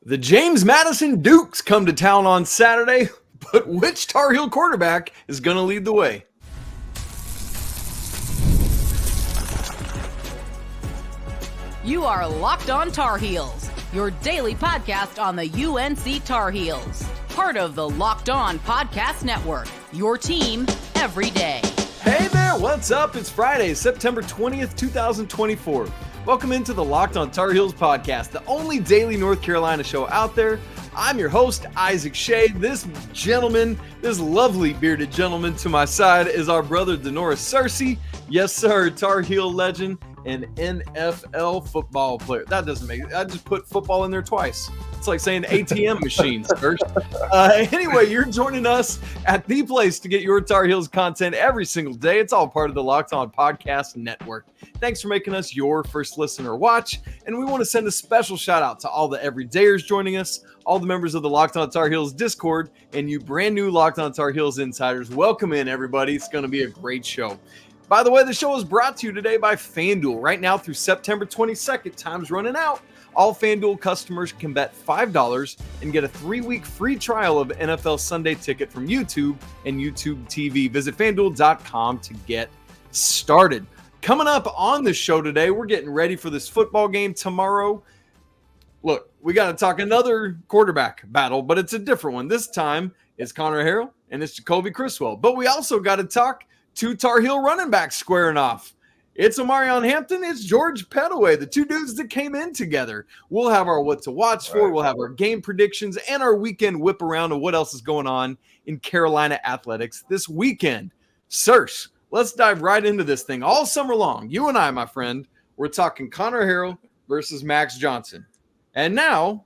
The James Madison Dukes come to town on Saturday, but which Tar Heel quarterback is going to lead the way? You are Locked On Tar Heels, your daily podcast on the UNC Tar Heels. Part of the Locked On Podcast Network, your team every day. Hey there, what's up? It's Friday, September 20th, 2024. Welcome into the Locked On Tar Heels podcast, the only daily North Carolina show out there. I'm your host, Isaac Shea. This gentleman, this lovely bearded gentleman to my side is our brother, Denoris Searcy. Yes, sir, Tar Heel legend and NFL football player. That doesn't make it. I just put football in there twice. It's like saying ATM machines first. Anyway, you're joining us at the place to get your Tar Heels content every single day. It's all part of the Locked On Podcast Network. Thanks for making us your first listen or watch. And we want to send a special shout out to all the everydayers joining us, all the members of the Locked On Tar Heels Discord, and you brand new Locked On Tar Heels insiders. Welcome in, everybody. It's going to be a great show. By the way, the show is brought to you today by FanDuel. Right now through September 22nd, time's running out. All FanDuel customers can bet $5 and get a 3-week free trial of NFL Sunday Ticket from YouTube and YouTube TV. Visit FanDuel.com to get started. Coming up on the show today, we're getting ready for this football game tomorrow. Look, we got to talk another quarterback battle, but it's a different one. This time, it's Connor Harrell and it's Jacolby Criswell. But we also got to talk two Tar Heel running backs squaring off. It's Omarion Hampton, it's George Pettaway, the two dudes that came in together. We'll have our what to watch for, we'll have our game predictions, and our weekend whip around of what else is going on in Carolina athletics this weekend. Sirs, let's dive right into this thing. All summer long, you and I, my friend, we're talking Connor Harrell versus Max Johnson. And now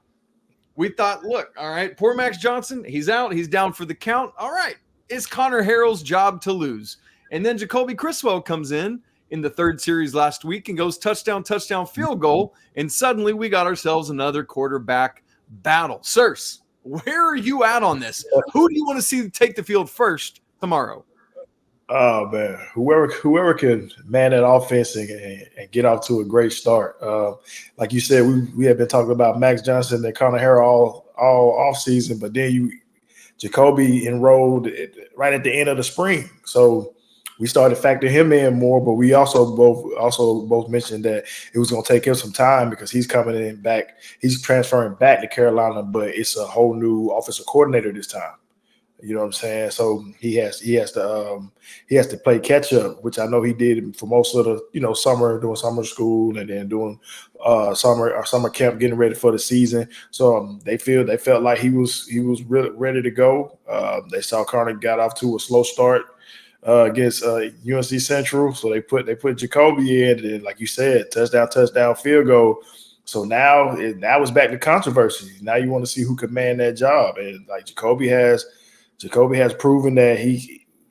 we thought, look, all right, poor Max Johnson, he's out, he's down for the count. All right, it's Connor Harrell's job to lose. And then Jacolby Criswell comes in the third series last week and goes touchdown, field goal. And suddenly we got ourselves another quarterback battle. Sirs, where are you at on this? Who do you want to see take the field first tomorrow? Oh, man, whoever can man that offense and get off to a great start. Like you said, we have been talking about Max Johnson and Connor Harrell all off season, but then Jacolby enrolled right at the end of the spring. So we started factoring him in more, but we also both mentioned that it was going to take him some time because he's coming in back. He's transferring back to Carolina, but it's a whole new offensive coordinator this time. You know what I'm saying? So he has to play catch up, which I know he did for most of the summer, doing summer school and then doing summer camp, getting ready for the season. So they felt like he was really ready to go. They saw Connor got off to a slow start against UNC Central, so they put Jacolby in, and like you said, touchdown, field goal. So now it's back to controversy. Now you want to see who can man that job, and like Jacolby has proven that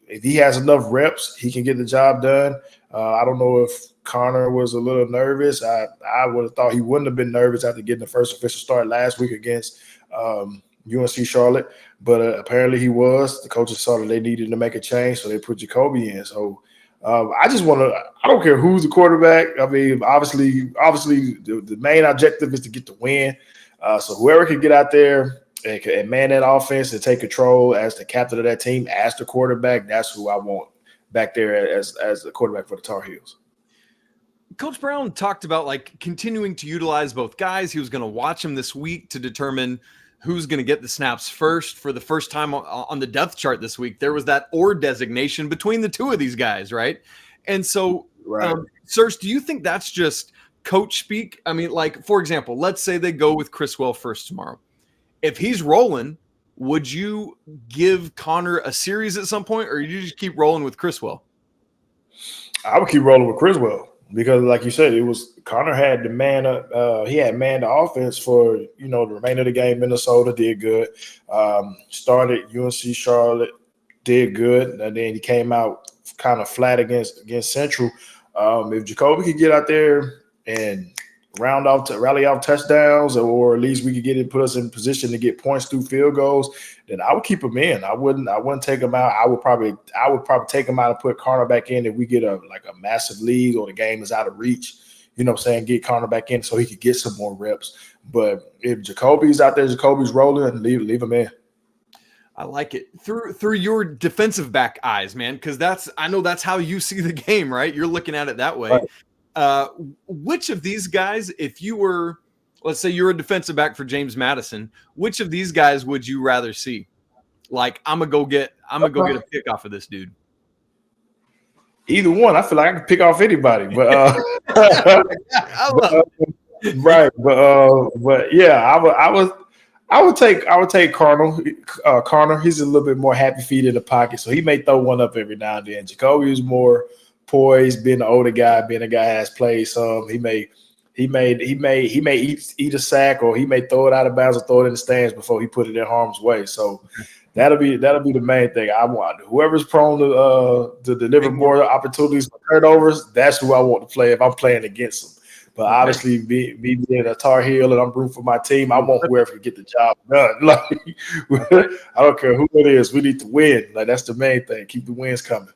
if he has enough reps, he can get the job done. I don't know if Connor was a little nervous. I would have thought he wouldn't have been nervous after getting the first official start last week against UNC Charlotte, but apparently he was. The coaches saw that they needed to make a change, so they put Jacolby in. So I don't care who's the quarterback. I mean, obviously the main objective is to get the win. So whoever can get out there and man that offense and take control as the captain of that team, as the quarterback, that's who I want back there as the quarterback for the Tar Heels. Coach Brown talked about continuing to utilize both guys. He was going to watch them this week to determine who's going to get the snaps first. For the first time on the depth chart this week, there was that or designation between the two of these guys, right? And so, right. Sirs, do you think that's just coach speak? I mean, for example, let's say they go with Criswell first tomorrow. If he's rolling, would you give Connor a series at some point, or you just keep rolling with Criswell? I would keep rolling with Criswell. Because, like you said, it was Connor had the man. He had manned the offense for the remainder of the game. Minnesota did good. Started UNC Charlotte, did good, and then he came out kind of flat against Central. If Jacolby could get out there and rally off touchdowns, or at least we could put us in position to get points through field goals, then I would keep him in. I wouldn't take him out. I would probably take him out and put Connor back in if we get a massive lead or the game is out of reach. get cornerback in so he could get some more reps. But if Jacolby's out there, Jacolby's rolling, leave him in. I like it through your defensive back eyes, man, because I know that's how you see the game, right? You're looking at it that way. Right. Which of these guys, if you were, let's say you're a defensive back for James Madison, which of these guys would you rather see? Like, I'm gonna go get a pick off of this dude. Either one. I feel like I can pick off anybody, but right. But yeah, I would take Connor. He's a little bit more happy feet in the pocket, so he may throw one up every now and then. Jacolby is more poised, being the older guy, being a guy who has played some. He may eat a sack, or he may throw it out of bounds or throw it in the stands before he put it in harm's way. So that'll be the main thing. I want whoever's prone to deliver more opportunities for turnovers. That's who I want to play if I'm playing against them. But obviously, me being a Tar Heel and I'm rooting for my team, I want whoever can get the job done. Like, I don't care who it is. We need to win. Like, that's the main thing. Keep the wins coming.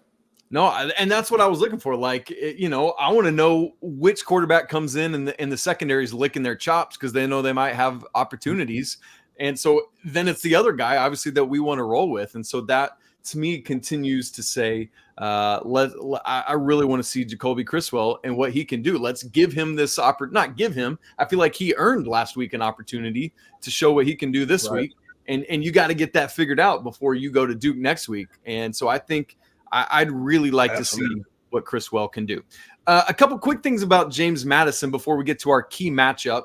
No, and that's what I was looking for. Like, I want to know which quarterback comes in and the secondary is licking their chops because they know they might have opportunities. And so then it's the other guy, obviously, that we want to roll with. And so that, to me, continues to say, I really want to see Jacolby Criswell and what he can do. Let's give him this not give him. I feel like he earned last week an opportunity to show what he can do this week. And you got to get that figured out before you go to Duke next week. And so I think I'd really like to see what Criswell can do. A couple quick things about James Madison before we get to our key matchup.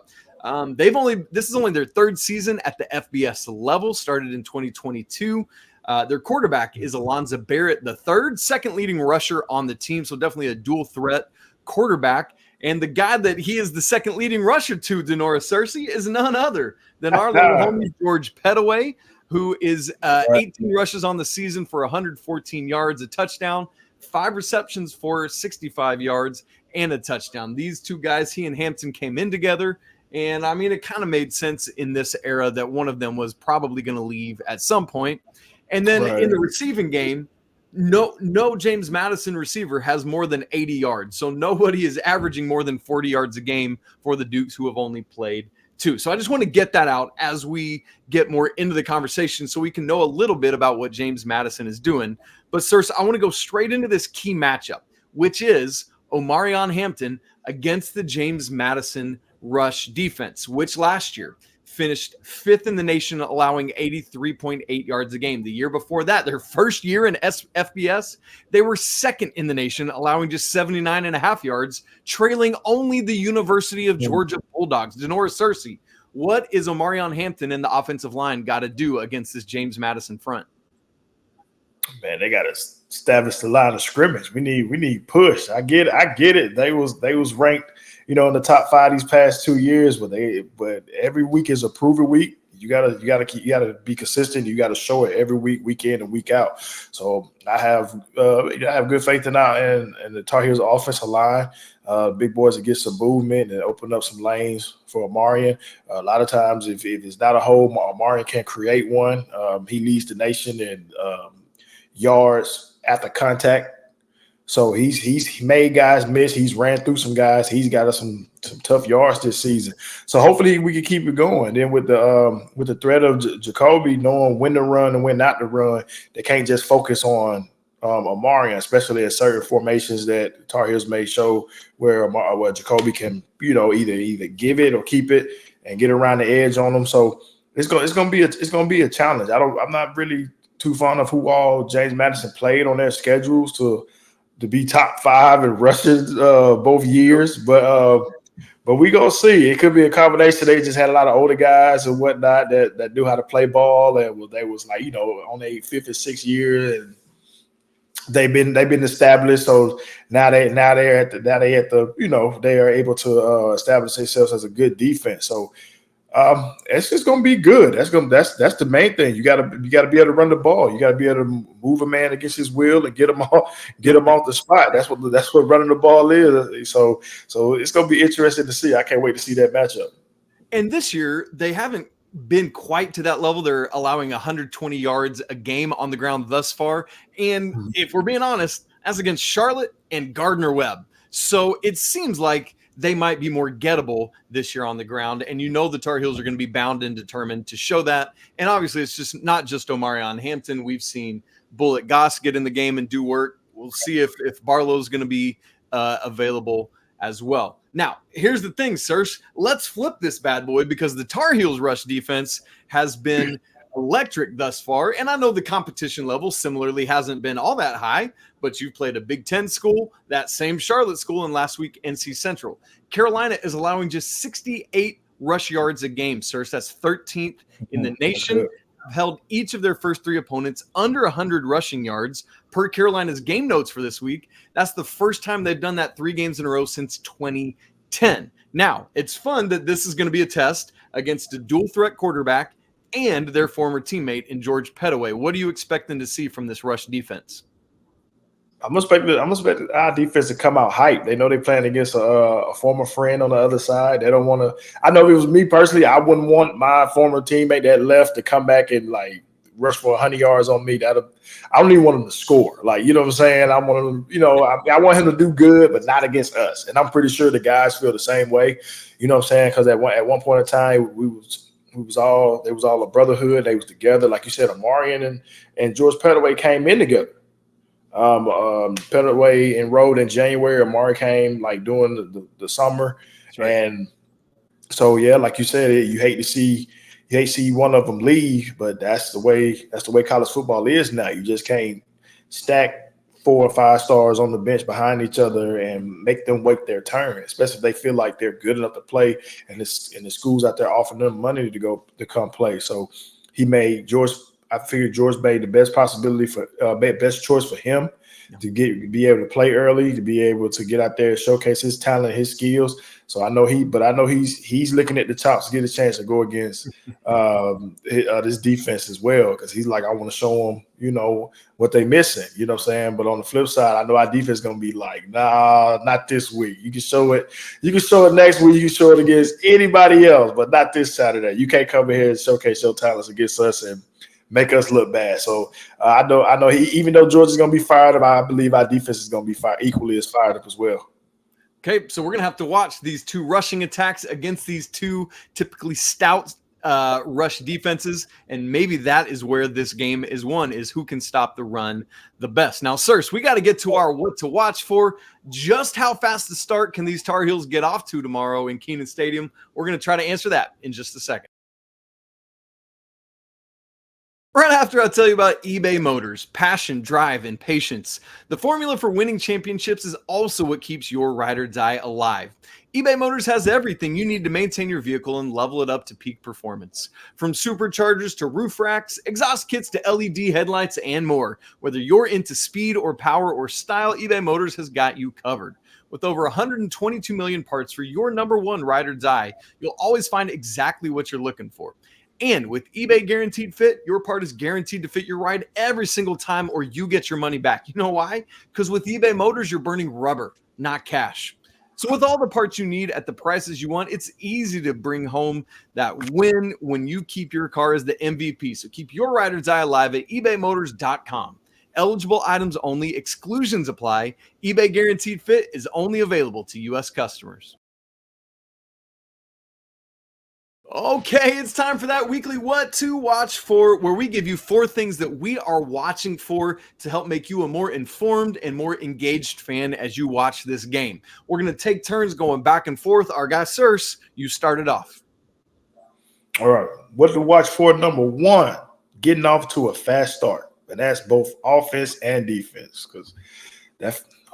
This is only their third season at the FBS level, started in 2022. Their quarterback is Alonzo Barrett, the second leading rusher on the team. So definitely a dual threat quarterback. And the guy that he is the second leading rusher to, Denora Cersei, is none other than our little homie George Pettaway, who is 18 rushes on the season for 114 yards, a touchdown, 5 receptions for 65 yards, and a touchdown. These two guys, he and Hampton, came in together. And, I mean, it kind of made sense in this era that one of them was probably going to leave at some point. And then in the receiving game, no James Madison receiver has more than 80 yards. So nobody is averaging more than 40 yards a game for the Dukes, who have only played 2. So I just want to get that out as we get more into the conversation so we can know a little bit about what James Madison is doing. But, Cersei, I want to go straight into this key matchup, which is Omarion Hampton against the James Madison rush defense, which last year finished 5th in the nation, allowing 83.8 yards a game. The year before that, their first year in FBS, they were 2nd in the nation, allowing just 79.5 yards, trailing only the University of Georgia Bulldogs. Denora Cersei, what is Omarion Hampton and the offensive line got to do against this James Madison front? Man, they got to establish the line of scrimmage. We need push. I get it. They was ranked, in the top 5 these past 2 years, but every week is a proven week. You gotta be consistent. You gotta show it every week, week in and week out. So I have good faith in the Tar Heels offensive line. Big boys that get some movement and open up some lanes for Omarion. A lot of times, if it's not a hole, Omarion can create one. He leads the nation in yards after contact. So he's made guys miss. He's ran through some guys. He's got us some tough yards this season. So hopefully we can keep it going. Then with the threat of Jacolby knowing when to run and when not to run, they can't just focus on Omarion, especially in certain formations that Tar Heels may show where Jacolby can either give it or keep it and get around the edge on them. So it's gonna be a challenge. I'm not really too fond of who all James Madison played on their schedules to be top 5 in rushes both years, but we gonna see. It could be a combination. They just had a lot of older guys and whatnot that knew how to play ball, and they was like on their 5th and 6th year, and they've been established. So now they are able to establish themselves as a good defense. So it's just gonna be good. That's the main thing. You gotta be able to run the ball. You gotta be able to move a man against his will and get him off the spot. That's what running the ball is. So it's gonna be interesting to see. I can't wait to see that matchup. And this year they haven't been quite to that level. They're allowing 120 yards a game on the ground thus far. And if we're being honest, that's against Charlotte and Gardner-Webb. So it seems like they might be more gettable this year on the ground. And you know the Tar Heels are going to be bound and determined to show that. And obviously, it's just not just Omarion Hampton. We've seen Bullet Goss get in the game and do work. We'll see if Barlow's going to be available as well. Now, here's the thing, Sirs. Let's flip this bad boy because the Tar Heels rush defense has been electric thus far. And I know the competition level similarly hasn't been all that high, but you've played a Big Ten school, that same Charlotte school, and last week NC Central. Carolina is allowing just 68 rush yards a game, Sirs. That's 13th in the nation. Have held each of their first 3 opponents under 100 rushing yards per Carolina's game notes for this week. That's the first time they've done that 3 games in a row since 2010. Now, it's fun that this is going to be a test against a dual threat quarterback and their former teammate in George Pettaway. What do you expect them to see from this rush defense? I'm expecting our defense to come out hyped. They know they're playing against a former friend on the other side. They don't want to. I know if it was me personally, I wouldn't want my former teammate that left to come back and like rush for 100 yards on me. I don't even want him to score. Like, you know what I'm saying? I want him, I want him to do good, but not against us. And I'm pretty sure the guys feel the same way. You know what I'm saying? Because at one point in time, they was all a brotherhood. They was together. Like you said, Omarion and George Pettaway came in together. Pettaway enrolled in January. Omari came like during the summer. Right. And so, yeah, like you said, you hate to see one of them leave, but that's the way college football is now. You just can't stack 4 or 5 stars on the bench behind each other and make them wait their turn, especially if they feel like they're good enough to play and the schools out there offering them money to come play. So he made George. I figured George made the best possibility for best choice for him to be able to play early, to be able to get out there, showcase his talent, his skills. So I know he's looking at the chops to get a chance to go against this defense as well, because he's like, I want to show them, what they missing. You know what I'm saying? But on the flip side, I know our defense is gonna be like, nah, not this week. You can show it. You can show it next week. You can show it against anybody else, but not this Saturday. You can't come in here and showcase your talents against us and make us look bad. So I know even though George is going to be fired up, I believe our defense is going to be equally as fired up as well. Okay, so we're going to have to watch these 2 rushing attacks against these 2 typically stout rush defenses, and maybe that is where this game is won, is who can stop the run the best. Now, sirs, we got to get to our what to watch for. Just how fast to start can these Tar Heels get off to tomorrow in Kenan Stadium? We're going to try to answer that in just a second. Right after I'll tell you about eBay Motors, passion, drive, and patience. The formula for winning championships is also what keeps your ride or die alive. eBay Motors has everything you need to maintain your vehicle and level it up to peak performance. From superchargers to roof racks, exhaust kits to LED headlights, and more. Whether you're into speed or power or style, eBay Motors has got you covered. With over 122 million parts for your number one ride or die, you'll always find exactly what you're looking for. And with eBay Guaranteed Fit, your part is guaranteed to fit your ride every single time, or you get your money back. You know why? Because with eBay Motors, you're burning rubber, not cash. So with all the parts you need at the prices you want, it's easy to bring home that win when you keep your car as the MVP. So keep your ride or die alive at ebaymotors.com. Eligible items only. Exclusions apply. eBay Guaranteed Fit is only available to U.S. customers. Okay, it's time for that weekly What to Watch For, where we give you 4 things that we are watching for to help make you a more informed and more engaged fan as you watch this game. We're going to take turns going back and forth. Our guy, Sirs, you started off. All right, what to watch for? Number 1, getting off to a fast start. And that's both offense and defense, because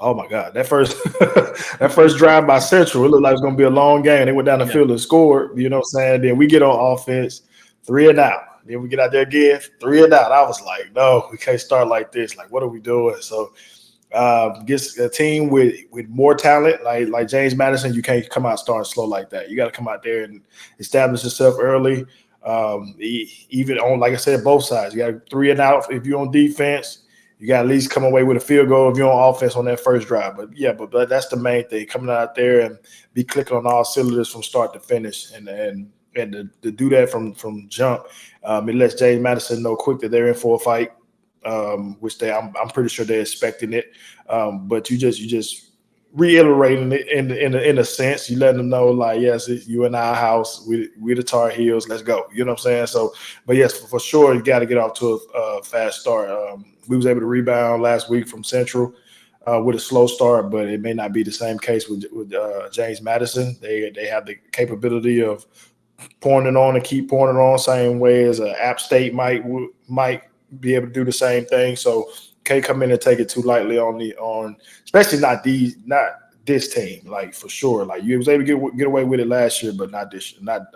oh my God, that first drive by Central, it looked like it was gonna be a long game. They went down the field and scored, you know what I'm saying? Then we get on offense, 3 and out. Then we get out there again, 3 and out. I was like, no, we can't start like this. Like, what are we doing? So gets a team with more talent, like James Madison, you can't come out starting slow like that. You got to come out there and establish yourself early. Even on, like I said, both sides. You got 3 and out if you're on defense. You got to at least come away with a field goal if you're on offense on that first drive. But yeah, but that's the main thing, coming out there and be clicking on all cylinders from start to finish, and to do that from jump. It lets James Madison know quick that they're in for a fight, which I'm pretty sure they're expecting it. But you just reiterating it in a sense. You letting them know, like, yes, you in our house. We the Tar Heels. Let's go. You know what I'm saying? So, but yes, for sure, you got to get off to a fast start. We was able to rebound last week from Central with a slow start, but it may not be the same case with James Madison. They have the capability of pouring it on and keep pouring it on, same way as App State might be able to do the same thing. So can't come in and take it too lightly on especially not this team, like, for sure. Like, you was able to get away with it last year, but not this year. Not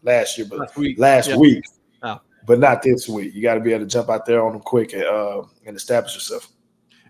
last year, but last week. Oh. But not this week. You got to be able to jump out there on them quick and establish yourself.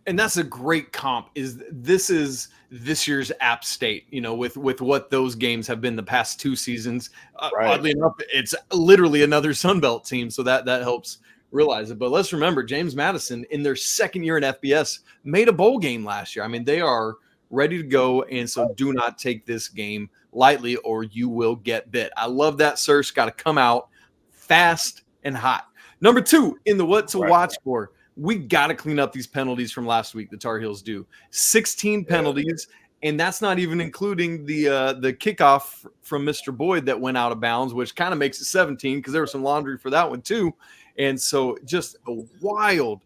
And that's a great comp. This is this year's App State, with what those games have been the past 2 seasons. Right. Oddly enough, it's literally another Sun Belt team, so that helps realize it. But let's remember, James Madison, in their second year in FBS, made a bowl game last year. I mean, they are ready to go, and so do not take this game lightly or you will get bit. I love that, Sirs. Got to come out fast and hot. Number 2 in the what to watch for. We got to clean up these penalties from last week. The Tar Heels do 16 penalties, and that's not even including the kickoff from Mr. Boyd that went out of bounds, which kind of makes it 17 because there was some laundry for that one too. And so just a wild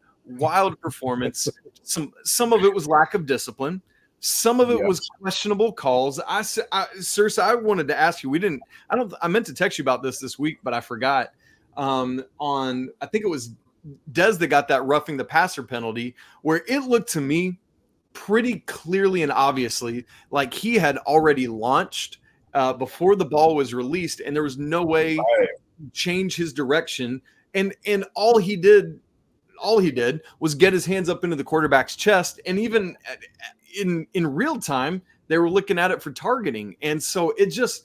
performance. Some of it was lack of discipline. Some of it was questionable calls. Sirs, I wanted to ask you. I meant to text you about this week, but I forgot. I think it was Des that got that roughing the passer penalty, where it looked to me pretty clearly and obviously like he had already launched before the ball was released, and there was no way to change his direction. And all he did was get his hands up into the quarterback's chest, and even in real time they were looking at it for targeting. And so it just,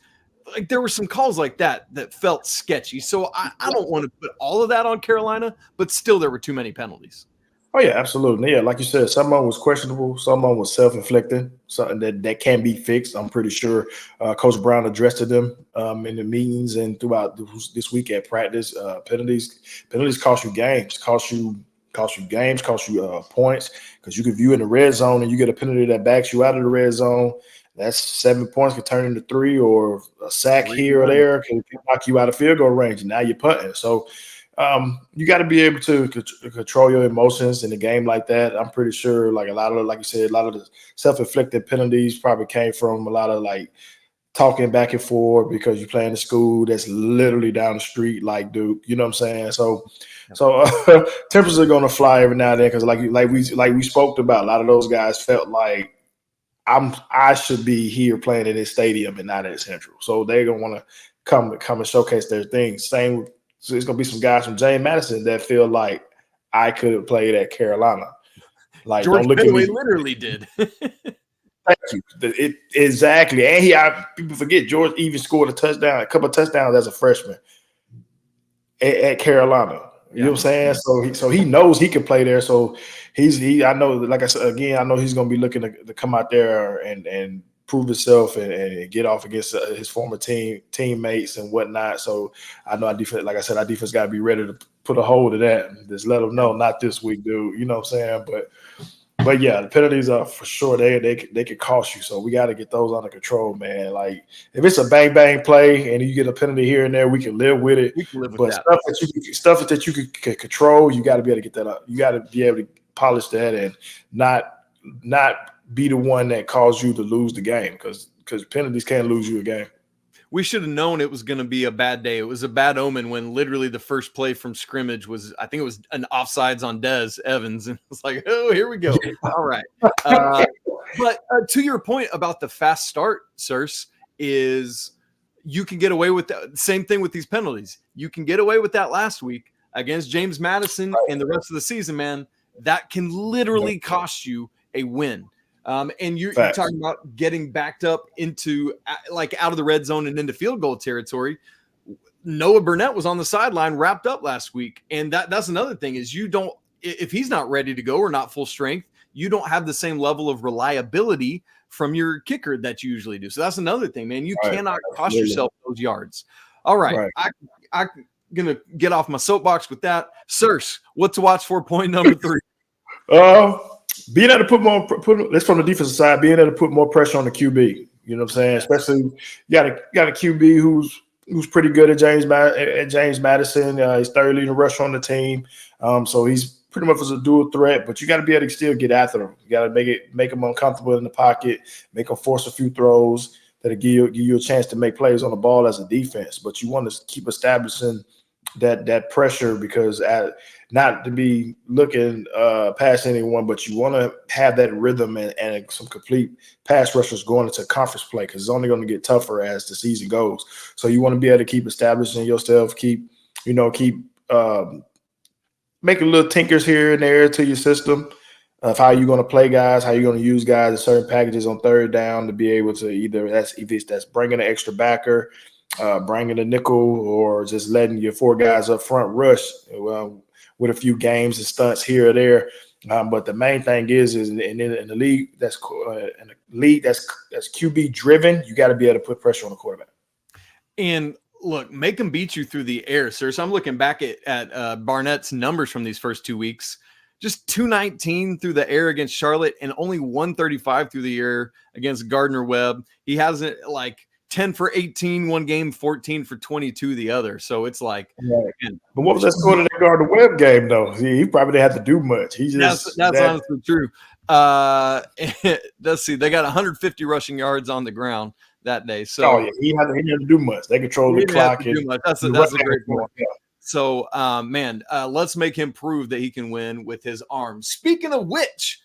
like, there were some calls like that felt sketchy. So I don't want to put all of that on Carolina, but still there were too many penalties. Oh, yeah, absolutely. Yeah, like you said, some of them was questionable. Some of them was self-inflicted, something that can be fixed. I'm pretty sure Coach Brown addressed them in the meetings and throughout this week at practice. Penalties cost you games, cost you points, because you could view in the red zone and you get a penalty that backs you out of the red zone. That's 7 points could turn into 3, or a sack here or there can knock you out of field goal range, and now you're punting. So you got to be able to control your emotions in a game like that. I'm pretty sure, like you said, a lot of the self-inflicted penalties probably came from a lot of like talking back and forth because you're playing a school that's literally down the street, like Duke. You know what I'm saying? So tempers are gonna fly every now and then, because like we spoke about, a lot of those guys felt like I should be here playing in this stadium and not at Central. So they're gonna want to come and showcase their things. Same. So there's gonna be some guys from James Madison that feel like I could have played at Carolina. Like, George don't look at me. literally did. Thank you. Exactly. And people forget George even scored a couple of touchdowns as a freshman at Carolina. You know what I'm saying? So he knows he can play there. So I know, like I said again, I know he's gonna be looking to come out there and prove himself and get off against his former teammates and whatnot. So I know our defense, like I said, our defense got to be ready to put a hold to that. Just let them know, not this week, dude. You know what I'm saying? But yeah, the penalties are for sure. They could cost you. So we got to get those under control, man. Like, if it's a bang play and you get a penalty here and there, we can live with it. We can live with but that. Stuff that you can control, you got to be able to get that up. You got to be able to polish that and not be the one that caused you to lose the game, because penalties can't lose you a game. We should have known it was going to be a bad day. It was a bad omen when literally the first play from scrimmage was, I think it was an offsides on Des Evans. And it's like, oh, here we go. All right. But to your point about the fast start, Sirs, is you can get away with that. Same thing with these penalties. You can get away with that last week against James Madison and the rest of the season, man. That can literally cost you a win. And you're talking about getting backed up into, like, out of the red zone and into field goal territory. Noah Burnett was on the sideline wrapped up last week. And that's another thing is if he's not ready to go or not full strength, you don't have the same level of reliability from your kicker that you usually do. So that's another thing, man. You cannot cost yourself those yards. All right. I'm going to get off my soapbox with that. Sirs, what to watch for point number 3? being able to put let's from the defensive side, being able to put more pressure on the QB. You know what I'm saying? Especially you got a QB who's pretty good at James Madison. He's third leading rusher on the team. So he's pretty much a dual threat, but you got to be able to still get after him. You got to make him uncomfortable in the pocket, make him force a few throws that'll give you a chance to make plays on the ball as a defense. But you want to keep establishing that pressure because not to be looking past anyone, but you want to have that rhythm and some complete pass rushers going into conference play because it's only going to get tougher as the season goes. So you want to be able to keep establishing yourself, keep making little tinkers here and there to your system of how you're going to play guys, how you're going to use guys in certain packages on third down to be able to either that's bringing an extra backer, bringing a nickel, or just letting your four guys up front rush with a few games and stunts here or there. But the main thing is in the league that's QB driven, you got to be able to put pressure on the quarterback. And look, make them beat you through the air, sir. So I'm looking back at Barnett's numbers from these first 2 weeks. Just 219 through the air against Charlotte and only 135 through the air against Gardner-Webb. He hasn't 10 for 18 one game, 14 for 22 the other. So it's like, right. But what was that score to that Gardner-Webb game though? He probably didn't have to do much. That's honestly true. Let's see. They got 150 rushing yards on the ground that day. So he didn't have to do much. They control the clock. That's a great point. Yeah. So, let's make him prove that he can win with his arms. Speaking of which,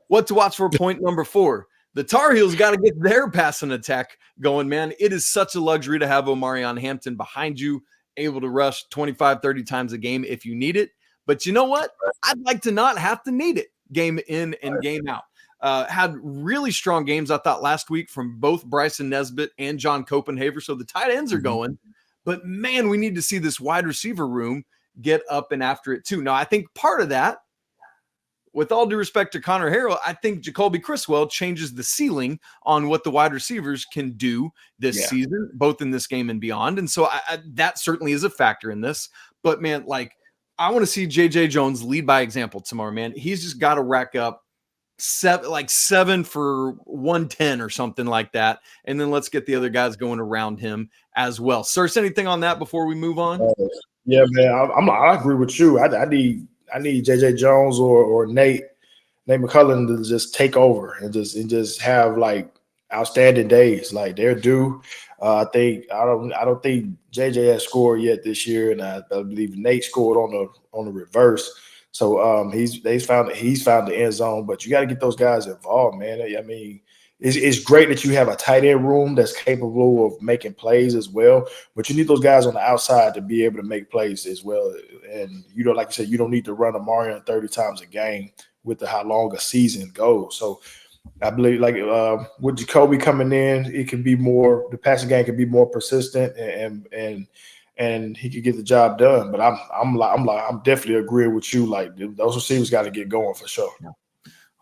what to watch for point number 4. The Tar Heels got to get their passing attack going, man. It is such a luxury to have Omarion Hampton behind you, able to rush 25, 30 times a game if you need it. But you know what? I'd like to not have to need it game in and game out. Had really strong games, I thought, last week from both Bryson Nesbitt and John Copenhaver. So the tight ends are going. But, man, we need to see this wide receiver room get up and after it, too. Now, I think part of that, with all due respect to Connor Harrell, I think Jacolby Criswell changes the ceiling on what the wide receivers can do this season, both in this game and beyond. And so that certainly is a factor in this. But, man, I want to see J.J. Jones lead by example tomorrow, man. He's just got to rack up 7 for 110 or something like that. And then let's get the other guys going around him as well. Sirs, anything on that before we move on? Yeah, man, I agree with you. I need J.J. Jones or Nate McCollum to just take over and just have outstanding days. They're due. I don't think J.J. has scored yet this year, and I believe Nate scored on the reverse. So he's found the end zone, but you got to get those guys involved, man. I mean, it's great that you have a tight end room that's capable of making plays as well, but you need those guys on the outside to be able to make plays as well. And like you said, you don't need to run Omarion 30 times a game with how long a season goes. So I believe with Jacolby coming in, it can be more. The passing game can be more persistent and he could get the job done. But I'm definitely agreeing with you. Those receivers got to get going for sure.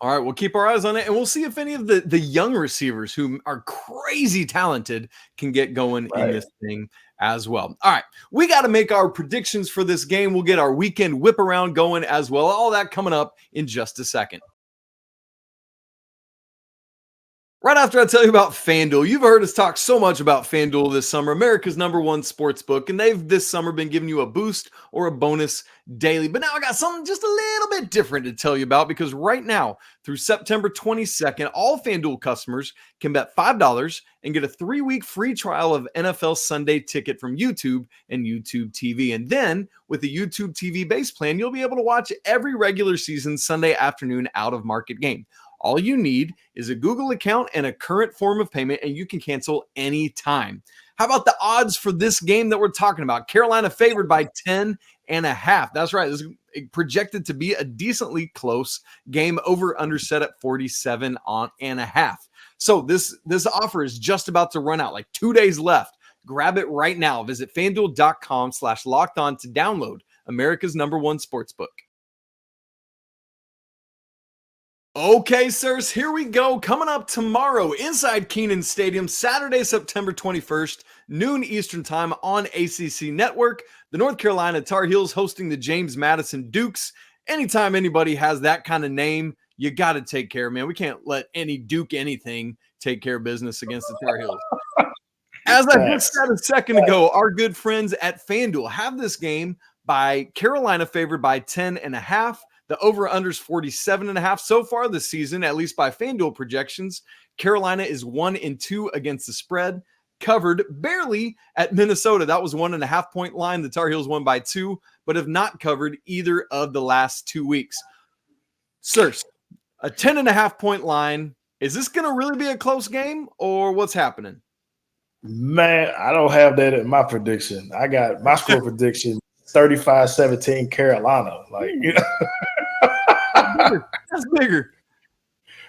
All right, we'll keep our eyes on it, and we'll see if any of the young receivers who are crazy talented can get going in this thing as well. All right, we got to make our predictions for this game. We'll get our weekend whip around going as well. All that coming up in just a second. Right after I tell you about FanDuel, you've heard us talk so much about FanDuel this summer, America's #1 sports book, and they've this summer been giving you a boost or a bonus daily. But now I got something just a little bit different to tell you about, because right now through September 22nd, all FanDuel customers can bet $5 and get a 3-week free trial of NFL Sunday Ticket from YouTube and YouTube TV. And then with the YouTube TV base plan, you'll be able to watch every regular season Sunday afternoon out of market game. All you need is a Google account and a current form of payment, and you can cancel anytime. How about the odds for this game that we're talking about? Carolina favored by 10.5. That's right. This is projected to be a decently close game. Over under set at 47.5. So this offer is just about to run out, 2 days left. Grab it right now. Visit FanDuel.com/lockedon to download America's #1 sportsbook. Okay, sirs, here we go. Coming up tomorrow inside Kenan Stadium, Saturday, September 21st, noon Eastern time on ACC Network. The North Carolina Tar Heels hosting the James Madison Dukes. Anytime anybody has that kind of name, you got to take care, man. We can't let any Duke anything take care of business against the Tar Heels. As I just said a second ago, our good friends at FanDuel have this game by Carolina favored by 10.5. The over-under is 47.5 so far this season, at least by FanDuel projections. Carolina is 1-2 against the spread, covered barely at Minnesota. That was 1.5 point line. The Tar Heels won by 2, but have not covered either of the last 2 weeks. Sirs, a 10.5 point line. Is this going to really be a close game, or what's happening? Man, I don't have that in my prediction. I got my score prediction 35-17 Carolina. Like, you know, that's bigger.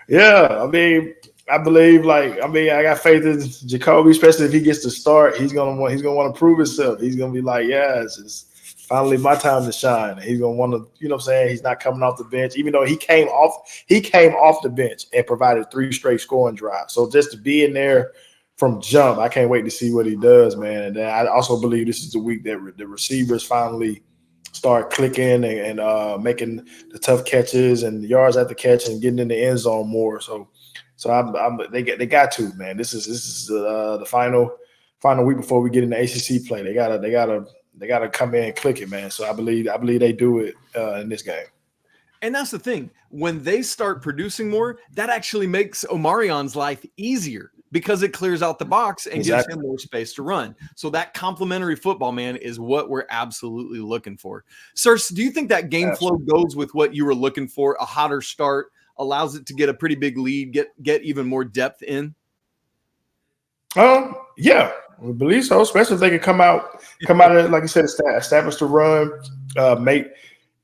Yeah, I mean, I believe, I got faith in Jacolby, especially if he gets to start. He's gonna want to prove himself. He's gonna be like, yeah, it's finally my time to shine. He's gonna want to, you know what I'm saying? He's not coming off the bench, even though he came off the bench and provided 3 straight scoring drives. So just to be in there from jump, I can't wait to see what he does, man. And I also believe this is the week that the receivers finally start clicking and making the tough catches and the yards at the catch and getting in the end zone more. So they got to, man. This is the final week before we get into ACC play. They gotta come in and click it, man. So I believe they do it in this game. And that's the thing. When they start producing more, that actually makes Omarion's life easier because it clears out the box and gives him more space to run. So that complementary football, man, is what we're absolutely looking for. Sirs, do you think that game flow goes with what you were looking for? A hotter start allows it to get a pretty big lead, get even more depth in? Yeah, we believe so, especially if they can come out and, like you said, establish the run,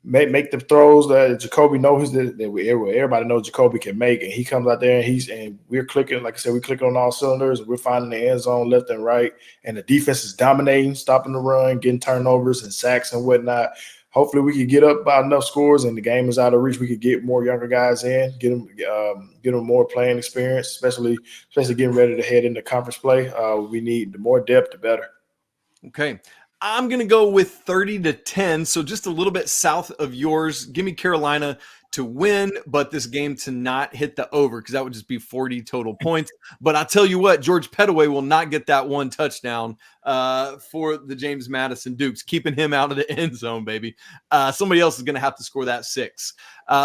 make the throws that Jacolby knows that everybody knows Jacolby can make, and he comes out there and we're clicking, like I said, we're clicking on all cylinders, and we're finding the end zone left and right, and the defense is dominating, stopping the run, getting turnovers and sacks and whatnot. Hopefully we could get up by enough scores and the game is out of reach. We could get more younger guys in, get them more playing experience, especially getting ready to head into conference play. We need the more depth, the better. Okay. I'm going to go with 30-10, so just a little bit south of yours. Give me Carolina to win, but this game to not hit the over because that would just be 40 total points. But I'll tell you what, George Pettaway will not get that one touchdown for the James Madison Dukes, keeping him out of the end zone, baby. Somebody else is going to have to score that 6.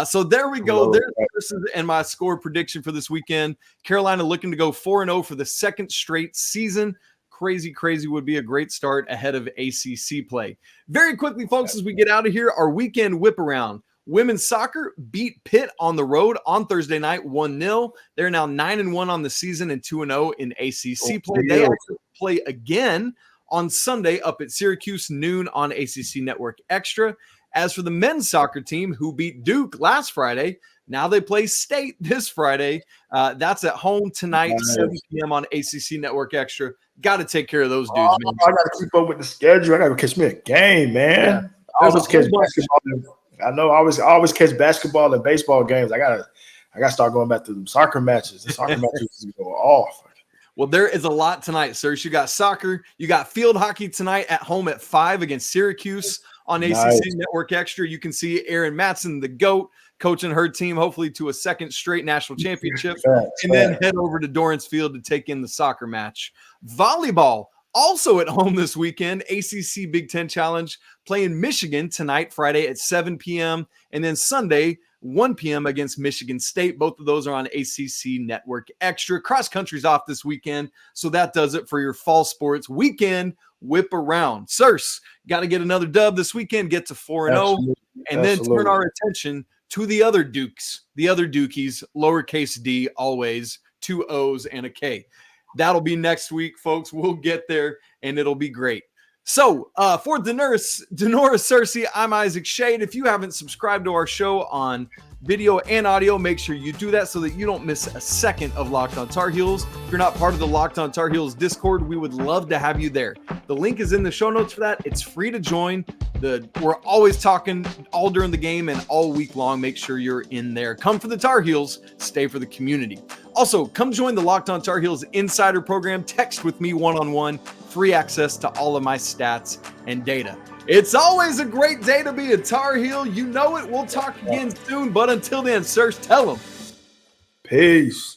So there we go. There's and my score prediction for this weekend. Carolina looking to go 4-0 for the second straight season. Crazy would be a great start ahead of ACC play. Very quickly, folks, as we get out of here, our weekend whip around. Women's soccer beat Pitt on the road on Thursday night, 1-0. They're now 9-1 on the season and 2-0 in ACC play. They also play again on Sunday up at Syracuse, noon on ACC Network Extra. As for the men's soccer team, who beat Duke last Friday, now they play State this Friday. That's at home tonight, 7 p.m. on ACC Network Extra. Got to take care of those dudes, man. I got to keep up with the schedule. I got to catch me a game, man. Yeah. I always catch basketball. I know I always catch basketball and baseball games. I gotta start going back to the soccer matches. The soccer matches go off. Well, there is a lot tonight, sir. You got soccer. You got field hockey tonight at home at 5 against Syracuse on ACC Network Extra. You can see Erin Matson, the GOAT, coaching her team, hopefully to a second straight national championship, and then head over to Dorrance Field to take in the soccer match. Volleyball, also at home this weekend, ACC Big Ten Challenge, playing Michigan tonight, Friday at 7 p.m., and then Sunday, 1 p.m. against Michigan State. Both of those are on ACC Network Extra. Cross country's off this weekend, so that does it for your fall sports weekend whip around. Sirs, got to get another dub this weekend, get to 4-0, and then turn our attention to the other Dukes, the other Dukies, lowercase d, always, 2 O's and a K. That'll be next week, folks. We'll get there, and it'll be great. So for Denora Cersei, I'm Isaac Shade. If you haven't subscribed to our show on video and audio, make sure you do that so that you don't miss a second of Locked on Tar Heels. If you're not part of the Locked on Tar Heels Discord, we would love to have you there. The link is in the show notes for that. It's free to join. We're always talking all during the game and all week long. Make sure you're in there. Come for the Tar Heels, stay for the community. Also, come join the Locked on Tar Heels Insider Program. Text with me one-on-one. Free access to all of my stats and data. It's always a great day to be a Tar Heel. You know it. We'll talk again soon, but until then, Sirs, tell them. Peace.